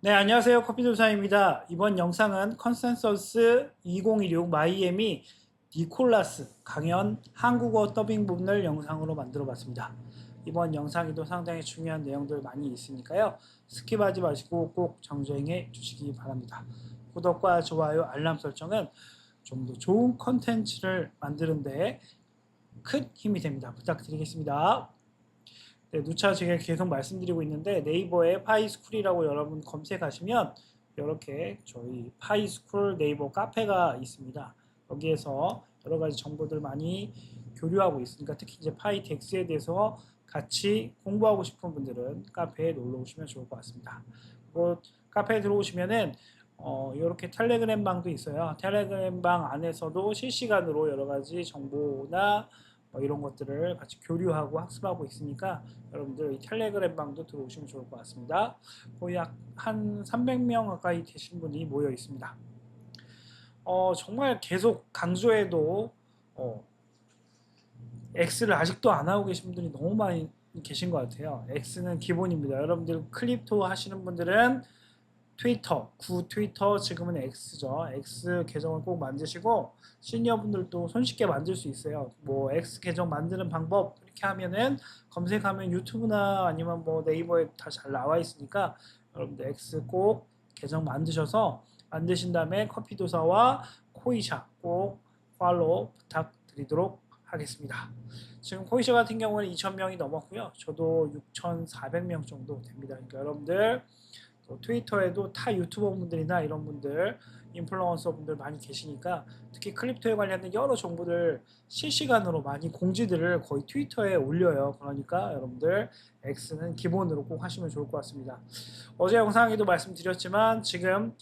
네, 안녕하세요. 커피조사입니다. 이번 영상은 컨센서스 2016 마이애미 니콜라스 강연 한국어 더빙 부분을 영상으로 만들어 봤습니다. 이번 영상에도 상당히 중요한 내용들 많이 있으니까요. 스킵하지 마시고 꼭 정주행해 주시기 바랍니다. 구독과 좋아요, 알람 설정은 좀 더 좋은 컨텐츠를 만드는 데 큰 힘이 됩니다. 부탁드리겠습니다. 네, 누차 제가 계속 말씀드리고 있는데 네이버에 파이스쿨이라고 여러분 검색하시면 이렇게 저희 파이스쿨 네이버 카페가 있습니다. 여기에서 여러 가지 정보들 많이 교류하고 있으니까 특히 이제 파이텍스에 대해서 같이 공부하고 싶은 분들은 카페에 놀러 오시면 좋을 것 같습니다. 그리고 카페에 들어오시면은 이렇게 텔레그램 방도 있어요. 텔레그램 방 안에서도 실시간으로 여러 가지 정보나 이런 것들을 같이 교류하고 학습하고 있으니까 여러분들 이 텔레그램 방도 들어오시면 좋을 것 같습니다. 거의 약 한 300명 가까이 되신 분이 모여 있습니다. 정말 계속 강조해도 X를 아직도 안 하고 계신 분들이 너무 많이 계신 것 같아요. X는 기본입니다. 여러분들 클립토 하시는 분들은 트위터, 구 트위터 지금은 X죠. X 계정을 꼭 만드시고 시니어분들도 손쉽게 만들 수 있어요. 뭐 X 계정 만드는 방법 이렇게 하면은 검색하면 유튜브나 아니면 뭐 네이버에 다 잘 나와 있으니까 여러분들 X 꼭 계정 만드신 다음에 커피도사와 코이샤 꼭 팔로우 부탁드리도록 하겠습니다. 지금 코이샤 같은 경우는 2,000명이 넘었고요. 저도 6,400명 정도 됩니다. 그러니까 여러분들 트위터에도 타 유튜버 분들이나 이런 분들 인플루언서 분들 많이 계시니까 특히 크립토에 관련된 여러 정보들 실시간으로 많이 공지들을 거의 트위터에 올려요. 그러니까 여러분들 X는 기본으로 꼭 하시면 좋을 것 같습니다. 어제 영상에도 말씀드렸지만 지금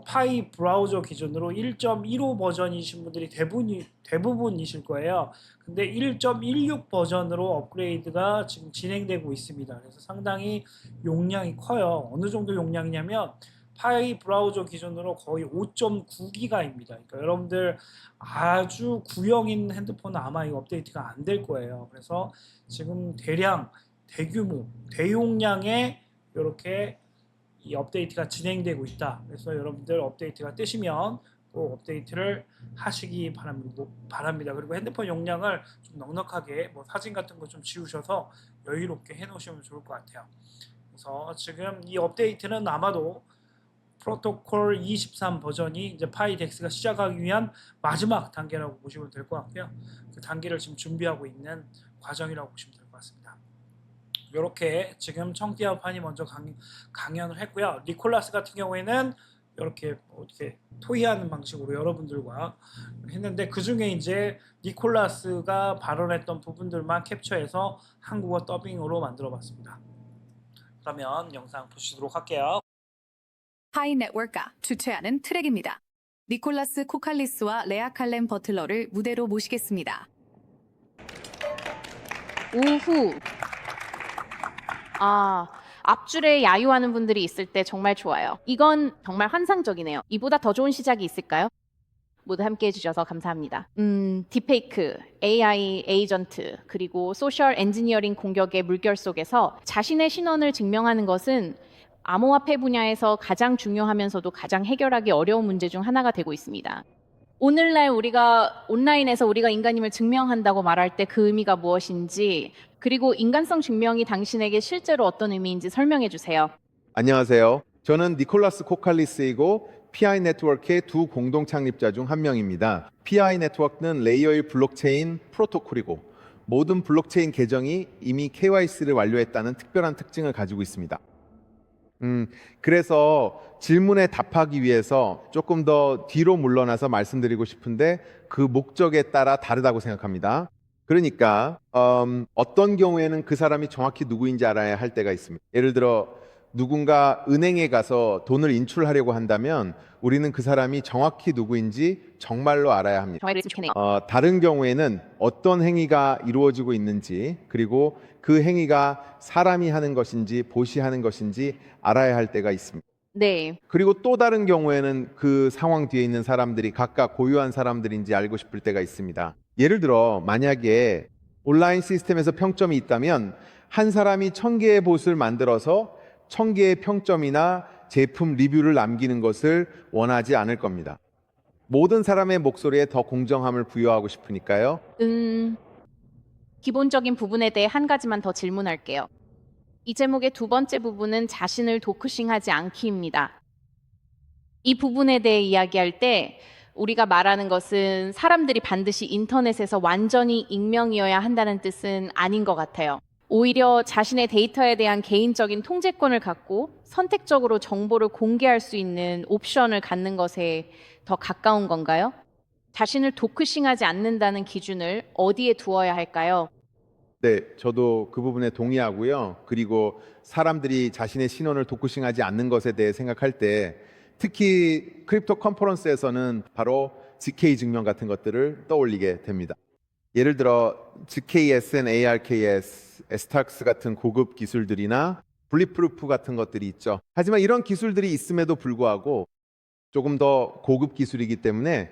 파이 브라우저 기준으로 1.15 버전이신 분들이 대부분이실 거예요. 근데 1.16 버전으로 업그레이드가 지금 진행되고 있습니다. 그래서 상당히 용량이 커요. 어느 정도 용량이냐면 파이 브라우저 기준으로 거의 5.9기가입니다. 그러니까 여러분들 아주 구형인 핸드폰은 아마 이 업데이트가 안 될 거예요. 그래서 지금 대규모, 대용량의 이렇게 이 업데이트가 진행되고 있다. 그래서 여러분들 업데이트가 뜨시면 꼭 업데이트를 하시기 바랍니다. 그리고 핸드폰 용량을 좀 넉넉하게 뭐 사진 같은 거 좀 지우셔서 여유롭게 해놓으시면 좋을 것 같아요. 그래서 지금 이 업데이트는 아마도 프로토콜 23 버전이 이제 파이덱스가 시작하기 위한 마지막 단계라고 보시면 될 것 같고요. 그 단계를 지금 준비하고 있는 과정이라고 보시면 될 것 같습니다. 이렇게 지금 청띠아판이 먼저 강연을 했고요. 니콜라스 같은 경우에는 이렇게 토의하는 방식으로 여러분들과 했는데 그 중에 이제 니콜라스가 발언했던 부분들만 캡처해서 한국어 더빙으로 만들어봤습니다. 그러면 영상 보시도록 할게요. 파이 네트워크가 주최하는 트랙입니다. 니콜라스 코칼리스와 레아 칼렘 버틀러를 무대로 모시겠습니다. 오후. 앞줄에 야유하는 분들이 있을 때 정말 좋아요. 이건 정말 환상적이네요. 이보다 더 좋은 시작이 있을까요? 모두 함께 해주셔서 감사합니다. 딥페이크, AI 에이전트, 그리고 소셜 엔지니어링 공격의 물결 속에서 자신의 신원을 증명하는 것은 암호화폐 분야에서 가장 중요하면서도 가장 해결하기 어려운 문제 중 하나가 되고 있습니다. 오늘날 우리가 온라인에서 우리가 인간임을 증명한다고 말할 때 그 의미가 무엇인지, 그리고 인간성 증명이 당신에게 실제로 어떤 의미인지 설명해 주세요. 안녕하세요. 저는 니콜라스 코칼리스이고 PI 네트워크의 두 공동 창립자 중 한 명입니다. PI 네트워크는 레이어 1 블록체인 프로토콜이고 모든 블록체인 계정이 이미 KYC를 완료했다는 특별한 특징을 가지고 있습니다. 그래서 질문에 답하기 위해서 조금 더 뒤로 물러나서 말씀드리고 싶은데 그 목적에 따라 다르다고 생각합니다. 그러니까 어떤 경우에는 그 사람이 정확히 누구인지 알아야 할 때가 있습니다. 예를 들어 누군가 은행에 가서 돈을 인출하려고 한다면 우리는 그 사람이 정확히 누구인지 정말로 알아야 합니다. 다른 경우에는 어떤 행위가 이루어지고 있는지, 그리고 그 행위가 사람이 하는 것인지 보시하는 것인지 알아야 할 때가 있습니다. 네. 그리고 또 다른 경우에는 그 상황 뒤에 있는 사람들이 각각 고유한 사람들인지 알고 싶을 때가 있습니다. 예를 들어 만약에 온라인 시스템에서 평점이 있다면 한 사람이 1,000개의 봇을 만들어서 1,000개의 평점이나 제품 리뷰를 남기는 것을 원하지 않을 겁니다. 모든 사람의 목소리에 더 공정함을 부여하고 싶으니까요. 기본적인 부분에 대해 한 가지만 더 질문할게요. 이 제목의 두 번째 부분은 자신을 도크싱하지 않기입니다. 이 부분에 대해 이야기할 때 우리가 말하는 것은 사람들이 반드시 인터넷에서 완전히 익명이어야 한다는 뜻은 아닌 것 같아요. 오히려 자신의 데이터에 대한 개인적인 통제권을 갖고 선택적으로 정보를 공개할 수 있는 옵션을 갖는 것에 더 가까운 건가요? 자신을 도크싱하지 않는다는 기준을 어디에 두어야 할까요? 네, 저도 그 부분에 동의하고요. 그리고 사람들이 자신의 신원을 도크싱하지 않는 것에 대해 생각할 때 특히 크립토 컨퍼런스에서는 바로 GK 증명 같은 것들을 떠올리게 됩니다. 예를 들어 GKSN, ARKS, STARKS 같은 고급 기술들이나 블리프루프 같은 것들이 있죠. 하지만 이런 기술들이 있음에도 불구하고 조금 더 고급 기술이기 때문에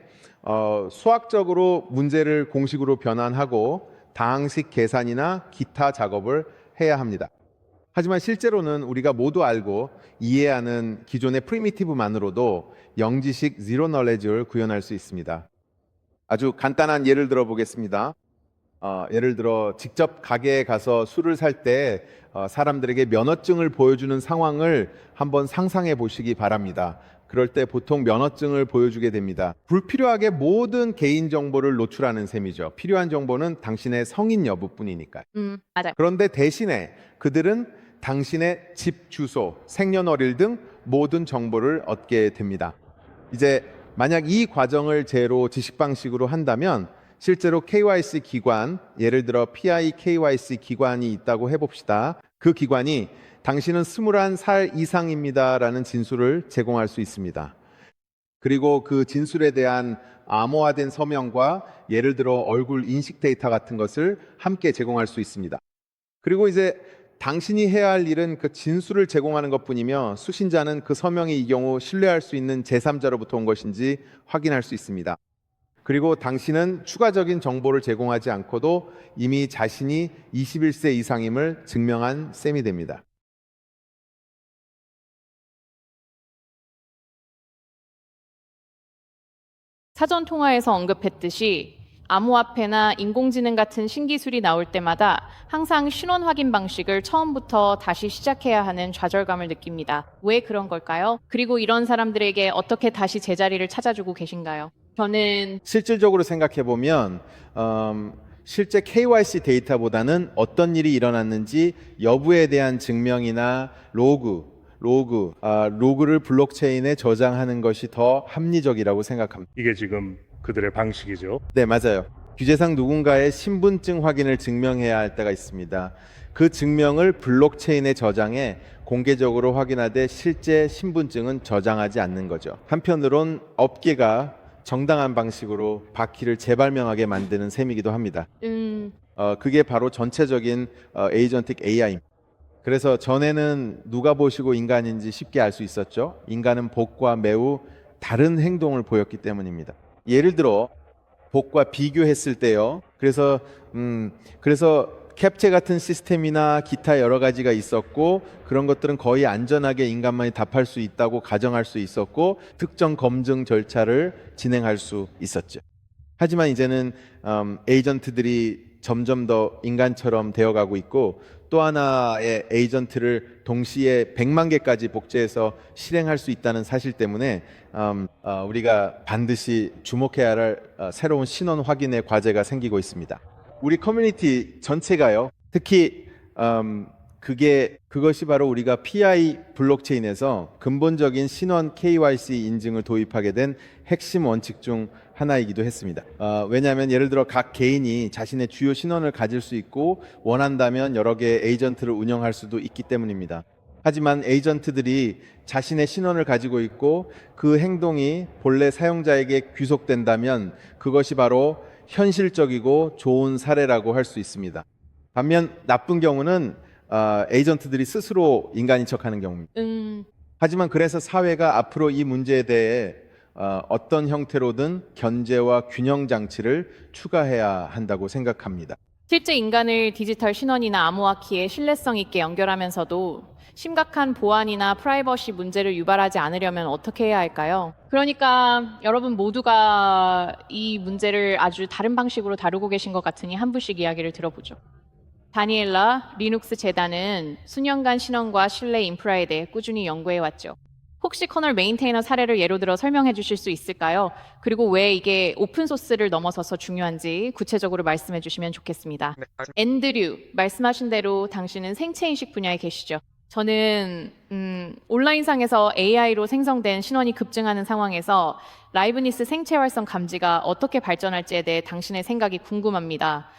수학적으로 문제를 공식으로 변환하고 다항식 계산이나 기타 작업을 해야 합니다. 하지만 실제로는 우리가 모두 알고 이해하는 기존의 프리미티브만으로도 영지식 Zero Knowledge를 구현할 수 있습니다. 아주 간단한 예를 들어 보겠습니다. 예를 들어 직접 가게에 가서 술을 살 때 사람들에게 면허증을 보여주는 상황을 한번 상상해 보시기 바랍니다. 그럴 때 보통 면허증을 보여주게 됩니다. 불필요하게 모든 개인 정보를 노출하는 셈이죠. 필요한 정보는 당신의 성인 여부뿐이니까요. 맞아요. 그런데 대신에 그들은 당신의 집 주소, 생년월일 등 모든 정보를 얻게 됩니다. 이제 만약 이 과정을 제로 지식 방식으로 한다면 실제로 KYC 기관, 예를 들어 PI KYC 기관이 있다고 해봅시다. 그 기관이 당신은 21살 이상입니다라는 진술을 제공할 수 있습니다. 그리고 그 진술에 대한 암호화된 서명과 예를 들어 얼굴 인식 데이터 같은 것을 함께 제공할 수 있습니다. 그리고 이제 당신이 해야 할 일은 그 진술을 제공하는 것뿐이며 수신자는 그 서명이 이 경우 신뢰할 수 있는 제3자로부터 온 것인지 확인할 수 있습니다. 그리고 당신은 추가적인 정보를 제공하지 않고도 이미 자신이 21세 이상임을 증명한 셈이 됩니다. 사전 통화에서 언급했듯이 암호화폐나 인공지능 같은 신기술이 나올 때마다 항상 신원 확인 방식을 처음부터 다시 시작해야 하는 좌절감을 느낍니다. 왜 그런 걸까요? 그리고 이런 사람들에게 어떻게 다시 제자리를 찾아주고 계신가요? 저는 실질적으로 생각해 보면 실제 KYC 데이터보다는 어떤 일이 일어났는지 여부에 대한 증명이나 로그를 블록체인에 저장하는 것이 더 합리적이라고 생각합니다. 이게 지금 그들의 방식이죠. 네, 맞아요. 규제상 누군가의 신분증 확인을 증명해야 할 때가 있습니다. 그 증명을 블록체인에 저장해 공개적으로 확인하되 실제 신분증은 저장하지 않는 거죠. 한편으론 업계가 정당한 방식으로 바퀴를 재발명하게 만드는 셈이기도 합니다. 그게 바로 전체적인 에이전틱 AI입니다. 그래서 전에는 누가 보시고 인간인지 쉽게 알 수 있었죠. 인간은 복과 매우 다른 행동을 보였기 때문입니다. 예를 들어 복과 비교했을 때요. 그래서 캡처 같은 시스템이나 기타 여러 가지가 있었고 그런 것들은 거의 안전하게 인간만이 답할 수 있다고 가정할 수 있었고 특정 검증 절차를 진행할 수 있었죠. 하지만 이제는 에이전트들이 점점 더 인간처럼 되어가고 있고 또 하나의 에이전트를 동시에 100만 개까지 복제해서 실행할 수 있다는 사실 때문에 우리가 반드시 주목해야 할 새로운 신원 확인의 과제가 생기고 있습니다. 우리 커뮤니티 전체가요. 특히 그것이 바로 우리가 PI 블록체인에서 근본적인 신원 KYC 인증을 도입하게 된 핵심 원칙 중 하나이기도 했습니다. 왜냐하면 예를 들어 각 개인이 자신의 주요 신원을 가질 수 있고 원한다면 여러 개의 에이전트를 운영할 수도 있기 때문입니다. 하지만 에이전트들이 자신의 신원을 가지고 있고 그 행동이 본래 사용자에게 귀속된다면 그것이 바로 현실적이고 좋은 사례라고 할 수 있습니다. 반면 나쁜 경우는 에이전트들이 스스로 인간인 척하는 경우입니다. 하지만 그래서 사회가 앞으로 이 문제에 대해 어떤 형태로든 견제와 균형 장치를 추가해야 한다고 생각합니다. 실제 인간을 디지털 신원이나 암호화키에 신뢰성 있게 연결하면서도 심각한 보안이나 프라이버시 문제를 유발하지 않으려면 어떻게 해야 할까요? 그러니까 여러분 모두가 이 문제를 아주 다른 방식으로 다루고 계신 것 같으니 한 분씩 이야기를 들어보죠. 다니엘라 리눅스 재단은 수년간 신원과 신뢰 인프라에 대해 꾸준히 연구해 왔죠. 혹시 커널 메인테이너 사례를 예로 들어 설명해 주실 수 있을까요? 그리고 왜 이게 오픈소스를 넘어서서 중요한지 구체적으로 말씀해 주시면 좋겠습니다. 앤드류, 말씀하신 대로 당신은 생체인식 분야에 계시죠. 저는 온라인상에서 AI로 생성된 신원이 급증하는 상황에서 라이브니스 생체 활성 감지가 어떻게 발전할지에 대해 당신의 생각이 궁금합니다.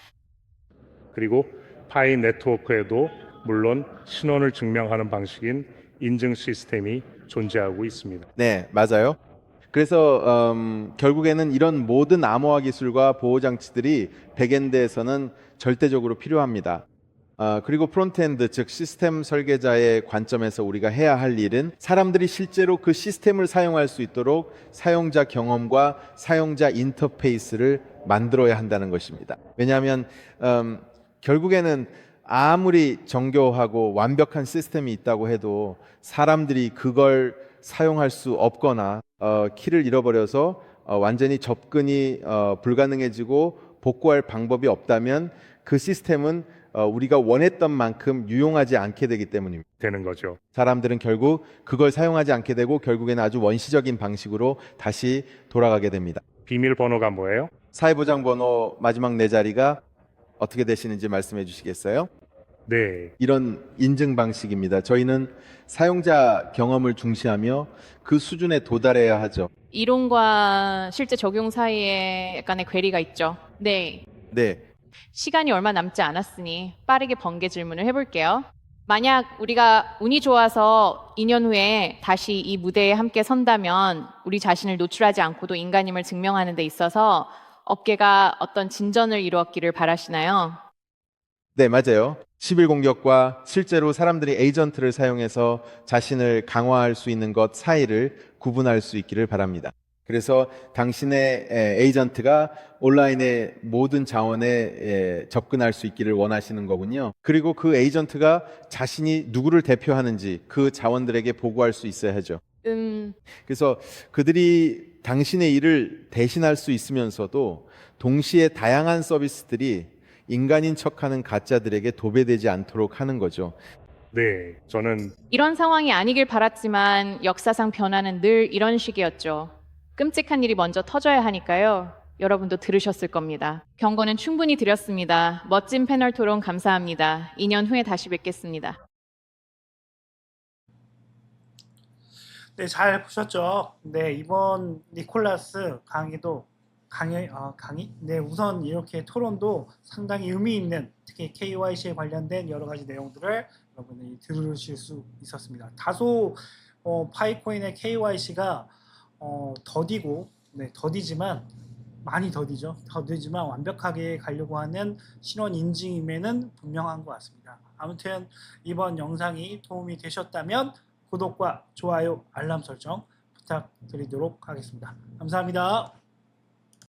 그리고 파이 네트워크에도 물론 신원을 증명하는 방식인 인증 시스템이 존재하고 있습니다. 네, 맞아요. 그래서 결국에는 이런 모든 암호화 기술과 보호 장치들이 백엔드에서는 절대적으로 필요합니다. 그리고 프론트엔드, 즉 시스템 설계자의 관점에서 우리가 해야 할 일은 사람들이 실제로 그 시스템을 사용할 수 있도록 사용자 경험과 사용자 인터페이스를 만들어야 한다는 것입니다. 왜냐하면 결국에는 아무리 정교하고 완벽한 시스템이 있다고 해도 사람들이 그걸 사용할 수 없거나 키를 잃어버려서 완전히 접근이 불가능해지고 복구할 방법이 없다면 그 시스템은 우리가 원했던 만큼 유용하지 않게 되기 때문입니다. 되는 거죠. 사람들은 결국 그걸 사용하지 않게 되고 결국에는 아주 원시적인 방식으로 다시 돌아가게 됩니다. 비밀번호가 뭐예요? 사회보장번호 마지막 네 자리가 어떻게 되시는지 말씀해 주시겠어요? 네, 이런 인증 방식입니다. 저희는 사용자 경험을 중시하며 그 수준에 도달해야 하죠. 이론과 실제 적용 사이에 약간의 괴리가 있죠. 네. 네. 시간이 얼마 남지 않았으니 빠르게 번개 질문을 해볼게요. 만약 우리가 운이 좋아서 2년 후에 다시 이 무대에 함께 선다면 우리 자신을 노출하지 않고도 인간임을 증명하는 데 있어서 업계가 어떤 진전을 이루었기를 바라시나요? 네, 맞아요. 10일 공격과 실제로 사람들이 에이전트를 사용해서 자신을 강화할 수 있는 것 사이를 구분할 수 있기를 바랍니다. 그래서 당신의 에이전트가 온라인의 모든 자원에 접근할 수 있기를 원하시는 거군요. 그리고 그 에이전트가 자신이 누구를 대표하는지 그 자원들에게 보고할 수 있어야 하죠. 그래서 그들이 당신의 일을 대신할 수 있으면서도 동시에 다양한 서비스들이 인간인 척하는 가짜들에게 도배되지 않도록 하는 거죠. 네, 저는 이런 상황이 아니길 바랐지만 역사상 변화는 늘 이런 식이었죠. 끔찍한 일이 먼저 터져야 하니까요. 여러분도 들으셨을 겁니다. 경고는 충분히 드렸습니다. 멋진 패널 토론 감사합니다. 2년 후에 다시 뵙겠습니다. 네, 잘 보셨죠? 네, 이번 니콜라스 강의? 네, 우선 이렇게 토론도 상당히 의미 있는, 특히 KYC에 관련된 여러 가지 내용들을 여러분이 들으실 수 있었습니다. 다소 파이코인의 KYC가 더디고, 네, 더디지만 많이 더디죠. 더디지만 완벽하게 가려고 하는 신원 인증임에는 분명한 것 같습니다. 아무튼 이번 영상이 도움이 되셨다면 구독과 좋아요, 알람 설정 부탁드리도록 하겠습니다. 감사합니다.